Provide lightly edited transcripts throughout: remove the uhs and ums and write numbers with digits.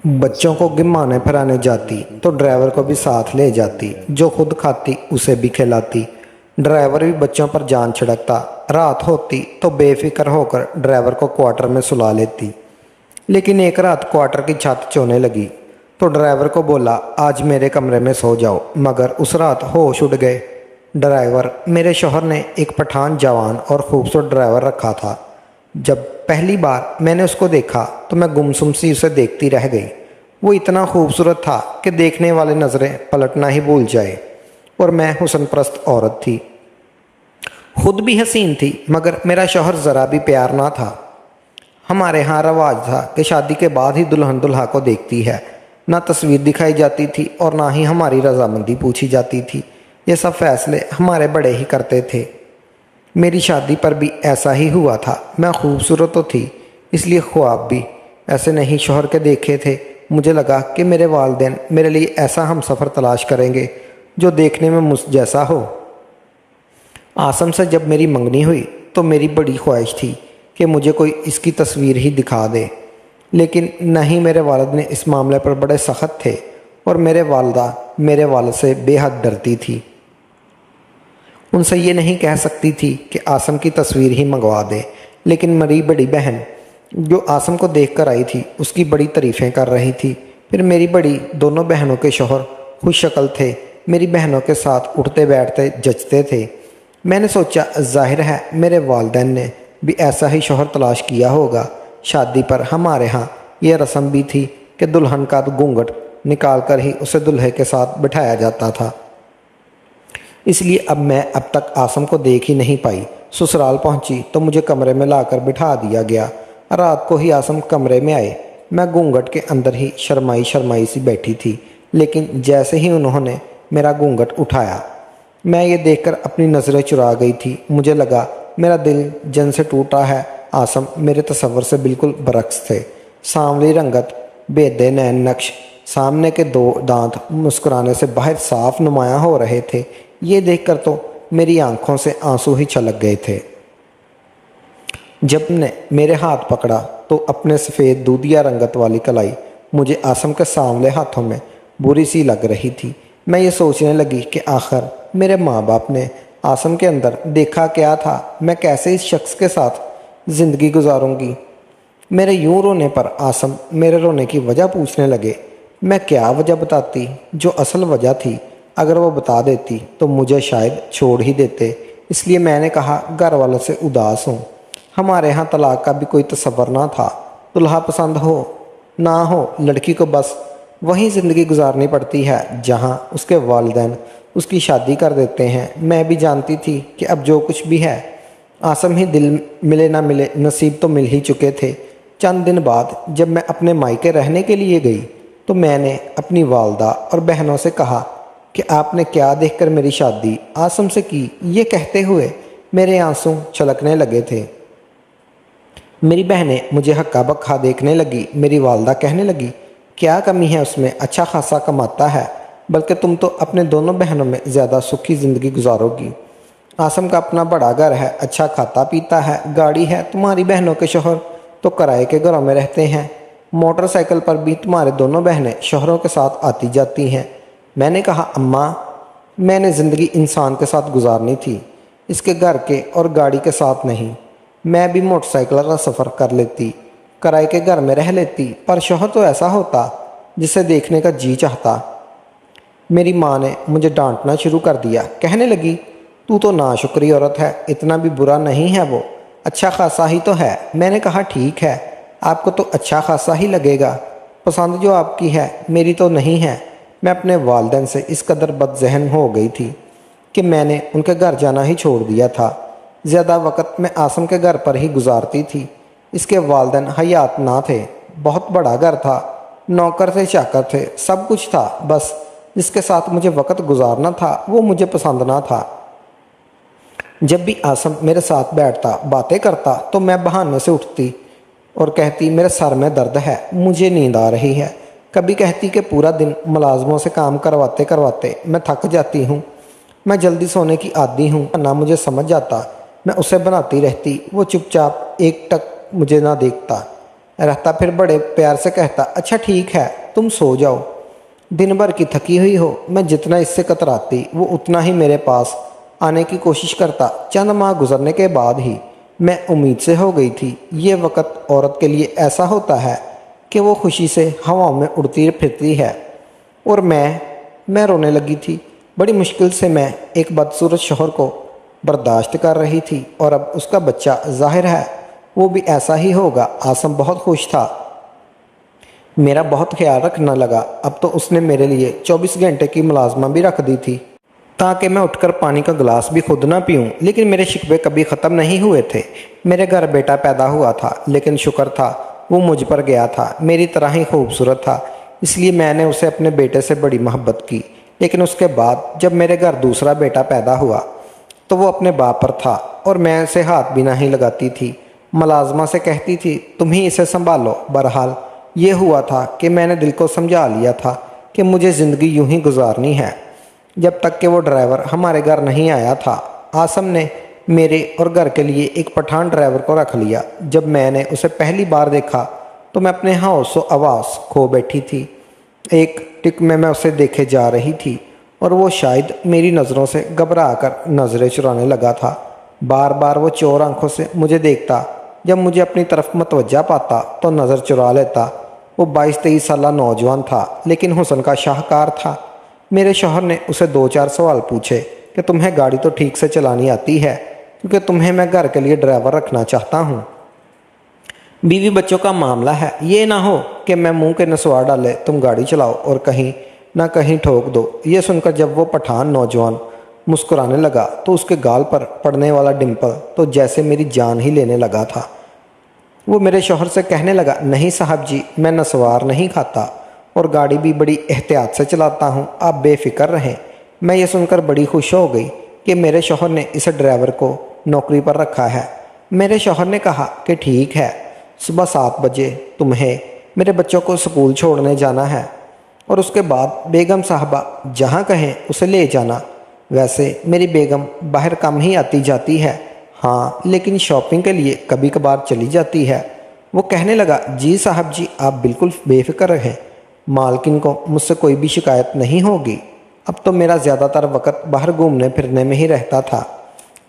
बच्चों को घुमाने फिराने जाती तो ड्राइवर को भी साथ ले जाती, जो खुद खाती उसे भी खिलाती। ड्राइवर भी बच्चों पर जान छिड़कता। रात होती तो बेफिक्र होकर ड्राइवर को क्वार्टर में सुला लेती। लेकिन एक रात क्वार्टर की छत चोने लगी तो ड्राइवर को बोला, आज मेरे कमरे में सो जाओ, मगर उस रात होश उड़ गए। ड्राइवर, मेरे शौहर ने एक पठान जवान और खूबसूरत ड्राइवर रखा था। जब पहली बार मैंने उसको देखा तो मैं गुमसुम सी उसे देखती रह गई। वो इतना खूबसूरत था कि देखने वाले नज़रें पलटना ही भूल जाए। और मैं हुस्न परस्त औरत थी, खुद भी हसीन थी, मगर मेरा शौहर ज़रा भी प्यार ना था। हमारे यहाँ रवाज था कि शादी के बाद ही दुल्हन दुल्हा को देखती है। ना तस्वीर दिखाई जाती थी और ना ही हमारी रजामंदी पूछी जाती थी। ये सब फैसले हमारे बड़े ही करते थे। मेरी शादी पर भी ऐसा ही हुआ था। मैं खूबसूरत तो थी, इसलिए ख्वाब भी ऐसे नहीं शौहर के देखे थे। मुझे लगा कि मेरे वालिदैन मेरे लिए ऐसा हम सफ़र तलाश करेंगे जो देखने में मुझ जैसा हो। आसम से जब मेरी मंगनी हुई तो मेरी बड़ी ख्वाहिश थी कि मुझे कोई इसकी तस्वीर ही दिखा दे। लेकिन नहीं, मेरे वालिद ने इस मामले पर बड़े सख्त थे और मेरे वालदा मेरे वालिद से बेहद डरती थी। उनसे ये नहीं कह सकती थी कि आसम की तस्वीर ही मंगवा दे। लेकिन मेरी बड़ी बहन जो आसम को देख कर आई थी उसकी बड़ी तारीफ़ें कर रही थी। फिर मेरी बड़ी दोनों बहनों के शौहर खुश शक्ल थे, मेरी बहनों के साथ उठते बैठते जचते थे। मैंने सोचा, जाहिर है मेरे वालिदैन ने भी ऐसा ही शौहर तलाश किया होगा। शादी पर हमारे यहाँ यह रस्म भी थी कि दुल्हन का घूंघट निकाल कर ही उसे दूल्हे के साथ बिठाया जाता था। इसलिए अब तक आसम को देख ही नहीं पाई। ससुराल पहुंची तो मुझे कमरे में लाकर बिठा दिया गया। रात को ही आसम कमरे में आए। मैं घूंघट के अंदर ही शर्माई शर्माई सी बैठी थी। लेकिन जैसे ही उन्होंने मेरा घूंघट उठाया, मैं ये देखकर अपनी नज़रें चुरा गई थी। मुझे लगा मेरा दिल जन से टूटा है। आसम मेरे तसव्वुर से बिल्कुल बरक्स थे। सांवली रंगत, बेदे नैन नक्श, सामने के दो दांत मुस्कुराने से बाहर साफ नुमायां हो रहे थे। ये देखकर तो मेरी आंखों से आंसू ही छलक गए थे। जब ने मेरे हाथ पकड़ा तो अपने सफ़ेद दूधिया रंगत वाली कलाई मुझे आसम के सांवले हाथों में बुरी सी लग रही थी। मैं ये सोचने लगी कि आखिर मेरे माँ बाप ने आसम के अंदर देखा क्या था। मैं कैसे इस शख्स के साथ ज़िंदगी गुजारूंगी। मेरे यूं रोने पर आसम मेरे रोने की वजह पूछने लगे। मैं क्या वजह बताती, जो असल वजह थी। अगर वो बता देती तो मुझे शायद छोड़ ही देते। इसलिए मैंने कहा, घर वालों से उदास हूँ। हमारे यहाँ तलाक का भी कोई तसव्वुर ना था। दुल्हा पसंद हो ना हो, लड़की को बस वही ज़िंदगी गुजारनी पड़ती है जहाँ उसके वालिदैन उसकी शादी कर देते हैं। मैं भी जानती थी कि अब जो कुछ भी है, आसम ही दिल मिले ना मिले, नसीब तो मिल ही चुके थे। चंद दिन बाद जब मैं अपने मायके रहने के लिए गई तो मैंने अपनी वालदा और बहनों से कहा कि आपने क्या देखकर मेरी शादी आसम से की। ये कहते हुए मेरे आंसू छलकने लगे थे। मेरी बहनें मुझे हक्का बक्का देखने लगी। मेरी वालदा कहने लगी, क्या कमी है उसमें, अच्छा खासा कमाता है, बल्कि तुम तो अपने दोनों बहनों में ज़्यादा सुखी ज़िंदगी गुजारोगी। आसम का अपना बड़ा घर है, अच्छा खाता पीता है, गाड़ी है। तुम्हारी बहनों के शौहर तो किराए के घरों में रहते हैं। मोटरसाइकिल पर भी तुम्हारे दोनों बहनें शौहरों के साथ आती जाती हैं। मैंने कहा, अम्मा, मैंने ज़िंदगी इंसान के साथ गुजारनी थी, इसके घर के और गाड़ी के साथ नहीं। मैं भी मोटरसाइकिल का सफ़र कर लेती, किराए के घर में रह लेती, पर शौहर तो ऐसा होता जिसे देखने का जी चाहता। मेरी माँ ने मुझे डांटना शुरू कर दिया। कहने लगी, तू तो नाशुक्री औरत है, इतना भी बुरा नहीं है वो, अच्छा खासा ही तो है। मैंने कहा, ठीक है, आपको तो अच्छा खासा ही लगेगा, पसंद जो आपकी है मेरी तो नहीं है। मैं अपने वालिदैन से इस कदर बदज़हन हो गई थी कि मैंने उनके घर जाना ही छोड़ दिया था। ज़्यादा वक़्त मैं आसम के घर पर ही गुजारती थी। इसके वालिदैन हयात ना थे। बहुत बड़ा घर था, नौकर थे, चाकर थे, सब कुछ था। बस जिसके साथ मुझे वक़्त गुजारना था वो मुझे पसंद ना था। जब भी आसम मेरे साथ बैठता, बातें करता, तो मैं बहाने से उठती और कहती, मेरे सर में दर्द है, मुझे नींद आ रही है। कभी कहती कि पूरा दिन मुलाजमों से काम करवाते करवाते मैं थक जाती हूँ, मैं जल्दी सोने की आदी हूँ। ना मुझे समझ आता, मैं उसे बनाती रहती। वो चुपचाप एक टक मुझे ना देखता। रहता, फिर बड़े प्यार से कहता, अच्छा ठीक है तुम सो जाओ, दिन भर की थकी हुई हो। मैं जितना इससे कतराती वो उतना ही मेरे पास आने की कोशिश करता। चंद माह गुजरने के बाद ही मैं उम्मीद से हो गई थी। ये वक़्त औरत के लिए ऐसा होता है कि वो खुशी से हवाओं में उड़ती फिरती है, और मैं रोने लगी थी। बड़ी मुश्किल से मैं एक बदसूरत शौहर को बर्दाश्त कर रही थी, और अब उसका बच्चा ज़ाहिर है वो भी ऐसा ही होगा। आसम बहुत खुश था, मेरा बहुत ख्याल रखने लगा। अब तो उसने मेरे लिए 24 घंटे की मुलाजमा भी रख दी थी ताकि मैं उठकर पानी का गिलास भी खुद ना पीऊँ। लेकिन मेरे शिकवे कभी ख़त्म नहीं हुए थे। मेरे घर बेटा पैदा हुआ था, लेकिन शुक्र था वो मुझ पर गया था, मेरी तरह ही खूबसूरत था, इसलिए मैंने उसे अपने बेटे से बड़ी मोहब्बत की। लेकिन उसके बाद जब मेरे घर दूसरा बेटा पैदा हुआ तो वो अपने बाप पर था, और मैं उसे हाथ भी नहीं लगाती थी। मुलाजमा से कहती थी तुम ही इसे संभालो। बहरहाल ये हुआ था कि मैंने दिल को समझा लिया था कि मुझे ज़िंदगी यूं ही गुजारनी है। जब तक कि वो ड्राइवर हमारे घर नहीं आया था, आसम ने मेरे और घर के लिए एक पठान ड्राइवर को रख लिया। जब मैंने उसे पहली बार देखा तो मैं अपने होश व आवाज़ खो बैठी थी। एक टिक में मैं उसे देखे जा रही थी, और वो शायद मेरी नज़रों से घबरा कर नज़रें चुराने लगा था। बार बार वो चोर आंखों से मुझे देखता। जब मुझे अपनी तरफ मतवज्जा पाता तो नज़र चुरा लेता। वो 22-23 साल नौजवान था, लेकिन हुस्न का शाहकार था। मेरे शौहर ने उसे 2-4 सवाल पूछे कि तुम्हें गाड़ी तो ठीक से चलानी आती है, क्योंकि तुम्हें मैं घर के लिए ड्राइवर रखना चाहता हूँ। बीवी बच्चों का मामला है, ये ना हो कि मैं मुंह के नसवार डाले तुम गाड़ी चलाओ और कहीं ना कहीं ठोक दो। ये सुनकर जब वो पठान नौजवान मुस्कुराने लगा तो उसके गाल पर पड़ने वाला डिम्पल तो जैसे मेरी जान ही लेने लगा था। वो मेरे शौहर से कहने लगा, नहीं साहब जी, मैं नसवार नहीं खाता और गाड़ी भी बड़ी एहतियात से चलाता हूँ, आप बेफिक्र रहें। मैं ये सुनकर बड़ी खुश हो गई कि मेरे शौहर ने इस ड्राइवर को नौकरी पर रखा है। मेरे शौहर ने कहा कि ठीक है, सुबह 7 बजे तुम्हें मेरे बच्चों को स्कूल छोड़ने जाना है, और उसके बाद बेगम साहबा जहाँ कहें उसे ले जाना। वैसे मेरी बेगम बाहर कम ही आती जाती है, हाँ, लेकिन शॉपिंग के लिए कभी कभार चली जाती है। वो कहने लगा, जी साहब जी, आप बिल्कुल बेफिक्र रहें, मालकिन को मुझसे कोई भी शिकायत नहीं होगी। अब तो मेरा ज़्यादातर वक्त बाहर घूमने फिरने में ही रहता था।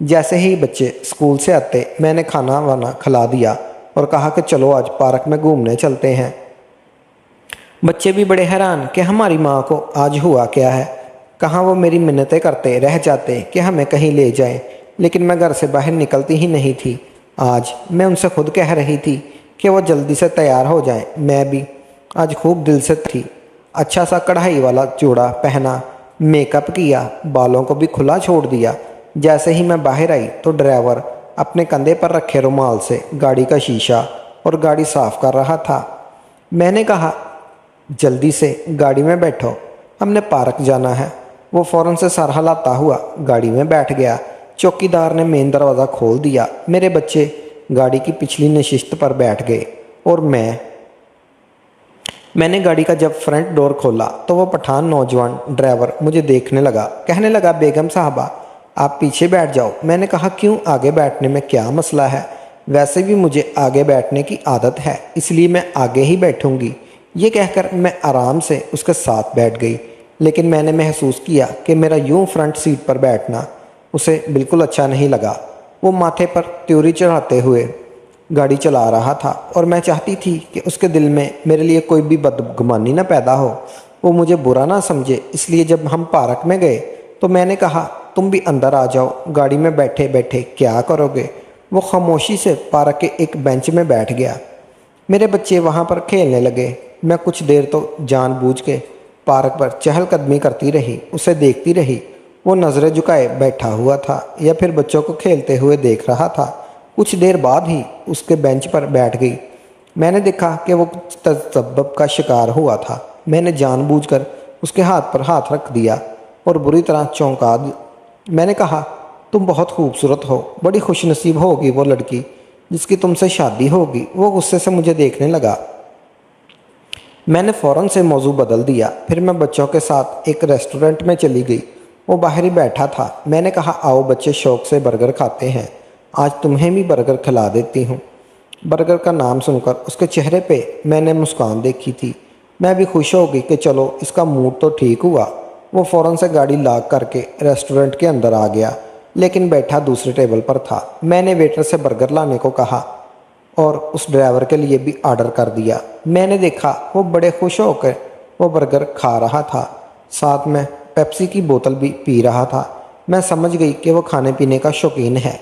जैसे ही बच्चे स्कूल से आते मैंने खाना वाना खिला दिया और कहा कि चलो आज पार्क में घूमने चलते हैं। बच्चे भी बड़े हैरान कि हमारी माँ को आज हुआ क्या है। कहाँ वो मेरी मिन्नतें करते रह जाते कि हमें कहीं ले जाएं, लेकिन मैं घर से बाहर निकलती ही नहीं थी। आज मैं उनसे खुद कह रही थी कि वो जल्दी से तैयार हो जाएं। मैं भी आज खूब दिल से थी। अच्छा सा कढ़ाई वाला चूड़ा पहना, मेकअप किया, बालों को भी खुला छोड़ दिया। जैसे ही मैं बाहर आई तो ड्राइवर अपने कंधे पर रखे रुमाल से गाड़ी का शीशा और गाड़ी साफ कर रहा था। मैंने कहा, जल्दी से गाड़ी में बैठो, हमने पार्क जाना है। वो फ़ौरन से सर हिलाता हुआ गाड़ी में बैठ गया। चौकीदार ने मेन दरवाज़ा खोल दिया। मेरे बच्चे गाड़ी की पिछली नशिस्त पर बैठ गए और मैंने गाड़ी का जब फ्रंट डोर खोला तो वो पठान नौजवान ड्राइवर मुझे देखने लगा। कहने लगा, बेगम साहबा आप पीछे बैठ जाओ। मैंने कहा, क्यों, आगे बैठने में क्या मसला है? वैसे भी मुझे आगे बैठने की आदत है, इसलिए मैं आगे ही बैठूंगी। ये कहकर मैं आराम से उसके साथ बैठ गई, लेकिन मैंने महसूस किया कि मेरा यूं फ्रंट सीट पर बैठना उसे बिल्कुल अच्छा नहीं लगा। वो माथे पर त्योरी चढ़ाते हुए गाड़ी चला रहा था और मैं चाहती थी कि उसके दिल में मेरे लिए कोई भी बदगुमानी न पैदा हो, वो मुझे बुरा ना समझे। इसलिए जब हम पार्क में गए तो मैंने कहा, तुम भी अंदर आ जाओ, गाड़ी में बैठे बैठे क्या करोगे? वो खामोशी से पार्क के एक बेंच में बैठ गया। मेरे बच्चे वहाँ पर खेलने लगे। मैं कुछ देर तो जानबूझ के पार्क पर चहलकदमी करती रही, उसे देखती रही। वो नज़रें झुकाए बैठा हुआ था या फिर बच्चों को खेलते हुए देख रहा था। कुछ देर बाद ही उसके बेंच पर बैठ गई। मैंने देखा कि वो तसब्बुब का शिकार हुआ था। मैंने जानबूझकर उसके हाथ पर हाथ रख दिया और बुरी तरह चौंका दी। मैंने कहा, तुम बहुत खूबसूरत हो, बड़ी खुशनसीब होगी वो लड़की जिसकी तुमसे शादी होगी। वो गुस्से से मुझे देखने लगा। मैंने फ़ौरन से मौजू बदल दिया। फिर मैं बच्चों के साथ एक रेस्टोरेंट में चली गई। वो बाहर ही बैठा था। मैंने कहा, आओ बच्चे शौक से बर्गर खाते हैं, आज तुम्हें भी बर्गर खिला देती हूँ। برگر کا نام سن کر اس کے چہرے پہ میں نے مسکان دیکھی تھی۔ میں بھی خوش ہو گئی کہ چلو اس کا موڈ تو ٹھیک ہوا۔ وہ فوراً سے گاڑی لاک کر کے ریسٹورنٹ کے اندر آ گیا، لیکن بیٹھا دوسرے ٹیبل پر تھا۔ میں نے ویٹر سے برگر لانے کو کہا اور اس ڈرائیور کے لیے بھی آرڈر کر دیا۔ میں نے دیکھا وہ بڑے خوش ہو کر وہ برگر کھا رہا تھا، ساتھ میں پیپسی کی بوتل بھی پی رہا تھا۔ میں سمجھ گئی کہ وہ کھانے پینے کا شوقین ہے،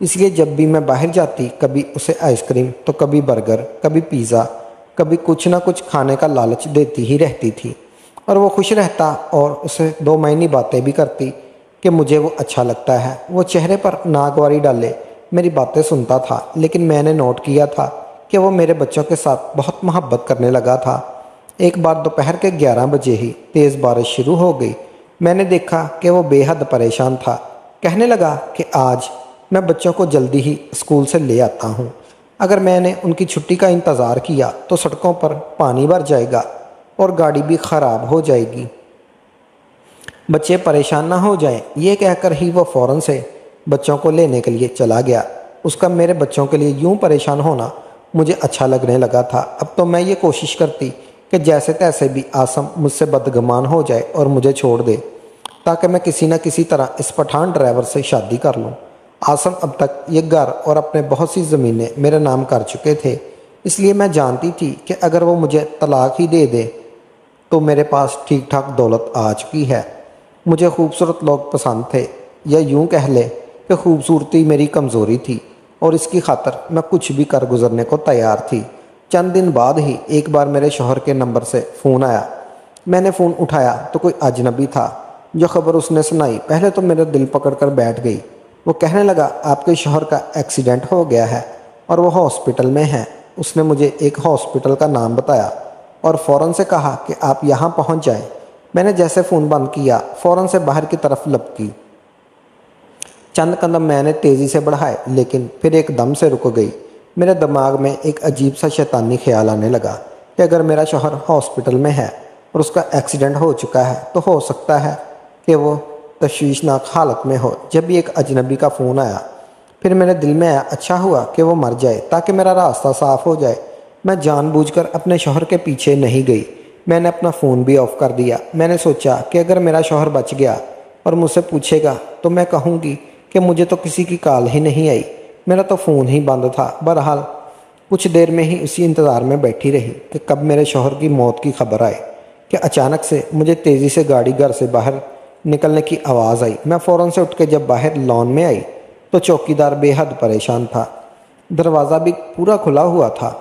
اس لیے جب بھی میں باہر جاتی کبھی اسے آئس کریم تو کبھی برگر، کبھی پیزا، کبھی کچھ نہ کچھ کھانے کا لالچ دیتی ہی رہتی تھی، اور وہ خوش رہتا اور اسے دو معنی باتیں بھی کرتی کہ مجھے وہ اچھا لگتا ہے۔ وہ چہرے پر ناگواری ڈالے میری باتیں سنتا تھا، لیکن میں نے نوٹ کیا تھا کہ وہ میرے بچوں کے ساتھ بہت محبت کرنے لگا تھا۔ ایک بار دوپہر کے 11 بجے ہی تیز بارش شروع ہو گئی۔ میں نے دیکھا کہ وہ بے حد پریشان تھا۔ کہنے لگا کہ آج میں بچوں کو جلدی ہی اسکول سے لے آتا ہوں۔ اگر میں نے ان کی چھٹی کا انتظار کیا تو سڑکوں پر پانی بھر جائے گا اور گاڑی بھی خراب ہو جائے گی، بچے پریشان نہ ہو جائیں۔ یہ کہہ کر ہی وہ فوراً سے بچوں کو لینے کے لیے چلا گیا۔ اس کا میرے بچوں کے لیے یوں پریشان ہونا مجھے اچھا لگنے لگا تھا۔ اب تو میں یہ کوشش کرتی کہ جیسے تیسے بھی عاصم مجھ سے بدگمان ہو جائے اور مجھے چھوڑ دے، تاکہ میں کسی نہ کسی طرح اس پٹھان ڈرائیور سے شادی کر لوں۔ عاصم اب تک یہ گھر اور اپنے بہت سی زمینیں میرے نام کر چکے تھے، اس لیے میں جانتی تھی کہ اگر وہ مجھے طلاق ہی دے دے تو میرے پاس ٹھیک ٹھاک دولت آ چکی ہے۔ مجھے خوبصورت لوگ پسند تھے، یا یوں کہہ لے کہ خوبصورتی میری کمزوری تھی، اور اس کی خاطر میں کچھ بھی کر گزرنے کو تیار تھی۔ چند دن بعد ہی ایک بار میرے شوہر کے نمبر سے فون آیا۔ میں نے فون اٹھایا تو کوئی اجنبی تھا۔ جو خبر اس نے سنائی پہلے تو میرا دل پکڑ کر بیٹھ گئی۔ وہ کہنے لگا آپ کے شوہر کا ایکسیڈنٹ ہو گیا ہے اور وہ ہاسپٹل میں ہیں۔ اس نے مجھے ایک ہاسپٹل کا نام بتایا اور فوراً سے کہا کہ آپ یہاں پہنچ جائیں۔ میں نے جیسے فون بند کیا فوراً سے باہر کی طرف لپکی۔ چند قدم میں نے تیزی سے بڑھائے، لیکن پھر ایک دم سے رک گئی۔ میرے دماغ میں ایک عجیب سا شیطانی خیال آنے لگا کہ اگر میرا شوہر ہاسپٹل میں ہے اور اس کا ایکسیڈنٹ ہو چکا ہے تو ہو سکتا ہے کہ وہ تشویشناک حالت میں ہو۔ جب ایک اجنبی کا فون آیا پھر میرے دل میں آیا اچھا ہوا کہ وہ مر جائے تاکہ میرا راستہ صاف ہو جائے۔ میں جان بوجھ کر اپنے شوہر کے پیچھے نہیں گئی۔ میں نے اپنا فون بھی آف کر دیا۔ میں نے سوچا کہ اگر میرا شوہر بچ گیا اور مجھ سے پوچھے گا تو میں کہوں گی کہ مجھے تو کسی کی کال ہی نہیں آئی، میرا تو فون ہی بند تھا۔ بہرحال کچھ دیر میں ہی اسی انتظار میں بیٹھی رہی کہ کب میرے شوہر کی موت کی خبر آئے کہ اچانک سے مجھے تیزی سے گاڑی گھر سے باہر نکلنے کی آواز آئی۔ میں فوراً سے اٹھ کے جب باہر لان میں آئی تو چوکیدار بے حد پریشان تھا۔ دروازہ بھی پورا کھلا ہوا تھا۔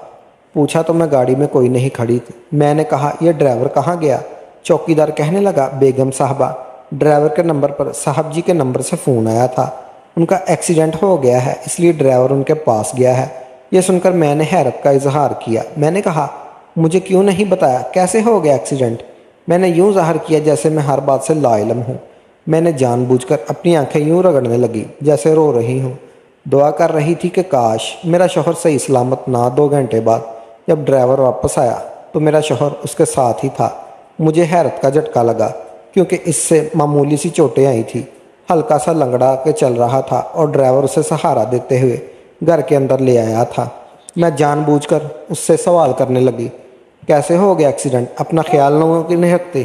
پوچھا تو میں گاڑی میں کوئی نہیں کھڑی تھی۔ میں نے کہا یہ ڈرائیور کہاں گیا؟ چوکیدار کہنے لگا بیگم صاحبہ، ڈرائیور کے نمبر پر صاحب جی کے نمبر سے فون آیا تھا، ان کا ایکسیڈنٹ ہو گیا ہے اس لیے ڈرائیور ان کے پاس گیا ہے۔ یہ سن کر میں نے حیرت کا اظہار کیا۔ میں نے کہا مجھے کیوں نہیں بتایا، کیسے ہو گیا ایکسیڈنٹ؟ میں نے یوں ظاہر کیا جیسے میں ہر بات سے لا علم ہوں۔ میں نے جان بوجھ کر اپنی آنکھیں یوں رگڑنے لگی جیسے رو رہی ہوں۔ دعا کر رہی تھی کہ کاش میرا شوہر صحیح سلامت نہ 2 گھنٹے بعد جب ڈرائیور واپس آیا تو میرا شوہر اس کے ساتھ ہی تھا۔ مجھے حیرت کا جھٹکا لگا کیونکہ اس سے معمولی سی چوٹیں آئی تھی۔ ہلکا سا لنگڑا کے چل رہا تھا اور ڈرائیور اسے سہارا دیتے ہوئے گھر کے اندر لے آیا تھا۔ میں جان بوجھ کر اس سے سوال کرنے لگی کیسے ہو گیا ایکسیڈنٹ، اپنا خیال نہیں رکھتے؟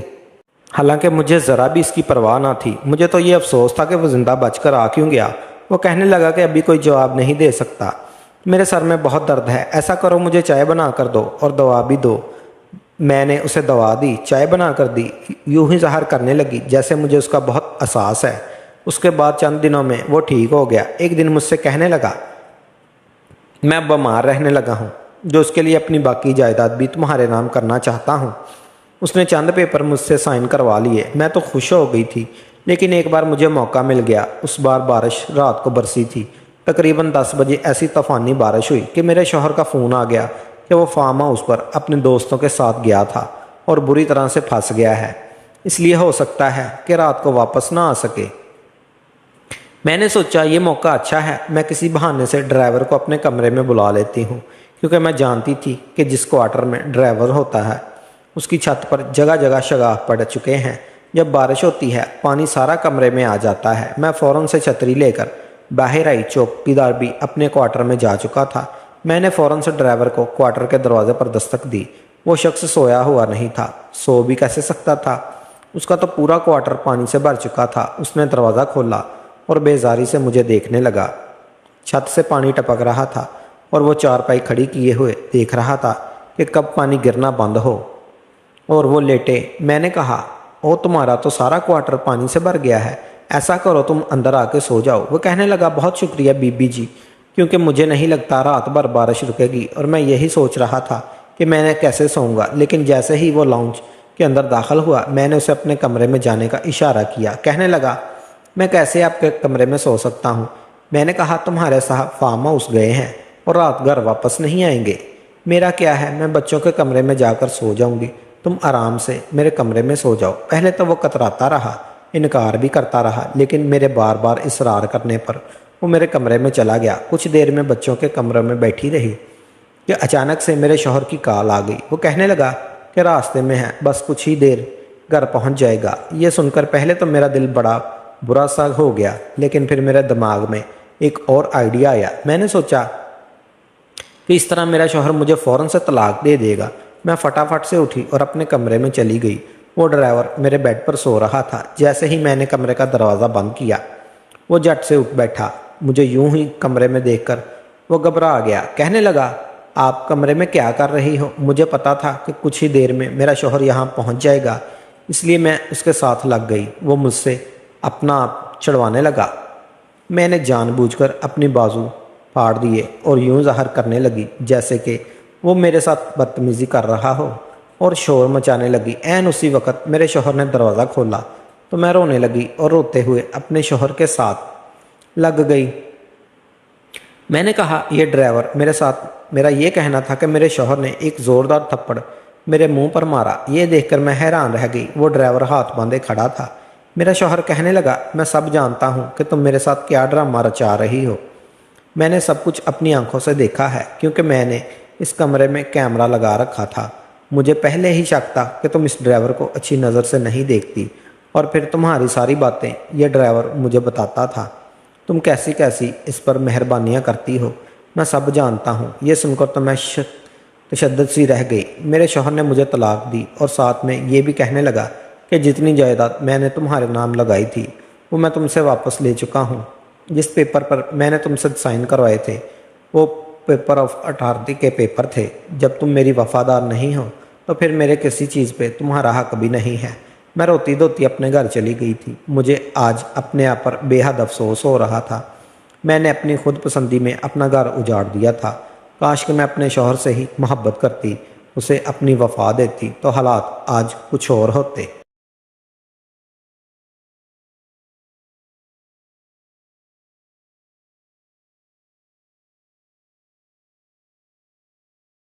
حالانکہ مجھے ذرا بھی اس کی پرواہ نہ تھی۔ مجھے تو یہ افسوس تھا کہ وہ زندہ بچ کر آ کیوں گیا۔ وہ کہنے لگا کہ ابھی کوئی جواب نہیں دے سکتا، میرے سر میں بہت درد ہے، ایسا کرو مجھے چائے بنا کر دو اور دوا بھی دو۔ میں نے اسے دوا دی، چائے بنا کر دی، یوں ہی ظاہر کرنے لگی جیسے مجھے اس کا بہت احساس ہے۔ اس کے بعد چند دنوں میں وہ ٹھیک ہو گیا۔ ایک دن مجھ سے کہنے لگا میں بیمار رہنے لگا ہوں، جو اس کے لیے اپنی باقی جائیداد بھی تمہارے نام کرنا چاہتا ہوں۔ اس نے چند پیپر مجھ سے سائن کروا لیے۔ میں تو خوش ہو گئی تھی، لیکن ایک بار مجھے موقع مل گیا۔ اس بار بارش رات کو برسی تھی۔ تقریباً 10 بجے ایسی طوفانی بارش ہوئی کہ میرے شوہر کا فون آ گیا کہ وہ فارم ہاؤس پر اپنے دوستوں کے ساتھ گیا تھا اور بری طرح سے پھنس گیا ہے، اس لیے ہو سکتا ہے کہ رات کو واپس نہ آ سکے۔ میں نے سوچا یہ موقع اچھا ہے، میں کسی بہانے سے ڈرائیور کو اپنے کمرے میں بلا لیتی ہوں، کیونکہ میں جانتی تھی کہ جس کوارٹر میں ڈرائیور ہوتا ہے اس کی چھت پر جگہ جگہ شگاف پڑ چکے ہیں۔ جب بارش ہوتی ہے پانی سارا کمرے میں آ جاتا ہے۔ میں فوراً سے چھتری لے کر باہر آئی۔ چوکیدار بھی اپنے کوارٹر میں جا چکا تھا۔ میں نے فوراً سے ڈرائیور کو کوارٹر کے دروازے پر دستک دی۔ وہ شخص سویا ہوا نہیں تھا، سو بھی کیسے سکتا تھا؟ اس کا تو پورا کوارٹر پانی سے بھر چکا تھا۔ اس نے دروازہ کھولا اور بیزاری سے مجھے دیکھنے لگا۔ چھت سے پانی ٹپک رہا تھا اور وہ چارپائی کھڑی کیے ہوئے دیکھ رہا تھا کہ کب پانی گرنا بند ہو اور وہ لیٹے۔ میں نے کہا، او تمہارا تو سارا کوارٹر پانی سے بھر گیا ہے، ایسا کرو تم اندر آ کے سو جاؤ۔ وہ کہنے لگا، بہت شکریہ بی بی جی، کیونکہ مجھے نہیں لگتا رات بھر بارش رکے گی اور میں یہی سوچ رہا تھا کہ میں نے کیسے سوؤں گا۔ لیکن جیسے ہی وہ لاؤنج کے اندر داخل ہوا، میں نے اسے اپنے کمرے میں جانے کا اشارہ کیا۔ کہنے لگا، میں کیسے آپ کے کمرے میں سو سکتا ہوں؟ میں نے کہا، تمہارے صاحب فارم ہاؤس گئے ہیں اور رات گھر واپس نہیں آئیں گے۔ میرا کیا ہے، میں بچوں کے کمرے میں جا کر سو جاؤں گی، تم آرام سے میرے کمرے میں سو جاؤ۔ پہلے تو وہ کتراتا رہا، انکار بھی کرتا رہا، لیکن میرے بار بار اصرار کرنے پر وہ میرے کمرے میں چلا گیا۔ کچھ دیر میں بچوں کے کمرے میں بیٹھی رہی کہ اچانک سے میرے شوہر کی کال آ گئی۔ وہ کہنے لگا کہ راستے میں ہے، بس کچھ ہی دیر گھر پہنچ جائے گا۔ یہ سن کر پہلے تو میرا دل بڑا برا سا ہو گیا، لیکن پھر میرے دماغ میں ایک اور آئیڈیا آیا۔ میں نے سوچا کہ اس طرح میرا شوہر مجھے فوراً سے طلاق دے دے گا۔ میں فٹافٹ سے اٹھی اور اپنے کمرے میں چلی گئی۔ وہ ڈرائیور میرے بیڈ پر سو رہا تھا۔ جیسے ہی میں نے کمرے کا دروازہ بند کیا، وہ جھٹ سے اٹھ بیٹھا۔ مجھے یوں ہی کمرے میں دیکھ کر وہ گھبرا گیا۔ کہنے لگا، آپ کمرے میں کیا کر رہی ہو؟ مجھے پتا تھا کہ کچھ ہی دیر میں میرا شوہر یہاں پہنچ جائے گا، اس لیے میں اس کے ساتھ لگ گئی۔ وہ مجھ سے اپنا آپ چھڑوانے لگا۔ میں نے جان بوجھ کر اپنی بازو پھاڑ دیے اور یوں ظاہر کرنے لگی جیسے کہ وہ میرے ساتھ بدتمیزی کر رہا ہو، اور شور مچانے لگی۔ عین اسی وقت میرے شوہر نے دروازہ کھولا تو میں رونے لگی اور روتے ہوئے اپنے شوہر کے ساتھ لگ گئی۔ میں نے کہا، یہ ڈرائیور میرے ساتھ میرا یہ کہنا تھا کہ میرے شوہر نے ایک زوردار تھپڑ میرے منہ پر مارا۔ یہ دیکھ کر میں حیران رہ گئی۔ وہ ڈرائیور ہاتھ باندھے کھڑا تھا۔ میرا شوہر کہنے لگا، میں سب جانتا ہوں کہ تم میرے ساتھ کیا ڈرامہ رچا رہی ہو۔ میں نے سب کچھ اپنی آنکھوں سے دیکھا ہے، کیونکہ میں نے اس کمرے میں کیمرہ لگا رکھا تھا۔ مجھے پہلے ہی شک تھا کہ تم اس ڈرائیور کو اچھی نظر سے نہیں دیکھتی، اور پھر تمہاری ساری باتیں یہ ڈرائیور مجھے بتاتا تھا۔ تم کیسی کیسی اس پر مہربانیاں کرتی ہو، میں سب جانتا ہوں۔ یہ سن کر تو میں تشدد سی رہ گئی۔ میرے شوہر نے مجھے طلاق دی اور ساتھ میں یہ بھی کہنے لگا کہ جتنی جائیداد میں نے تمہارے نام لگائی تھی وہ میں تم سے واپس لے چکا ہوں۔ جس پیپر پر میں نے تم سے سائن کروائے تھے وہ پیپر آف اتھارٹی کے پیپر تھے۔ جب تم میری وفادار نہیں ہو تو پھر میرے کسی چیز پہ تمہارا حق بھی نہیں ہے۔ میں روتی دھوتی اپنے گھر چلی گئی تھی۔ مجھے آج اپنے آپ پر بے حد افسوس ہو رہا تھا۔ میں نے اپنی خود پسندی میں اپنا گھر اجاڑ دیا تھا۔ کاش کہ میں اپنے شوہر سے ہی محبت کرتی، اسے اپنی وفا دیتی، تو حالات آج کچھ اور ہوتے۔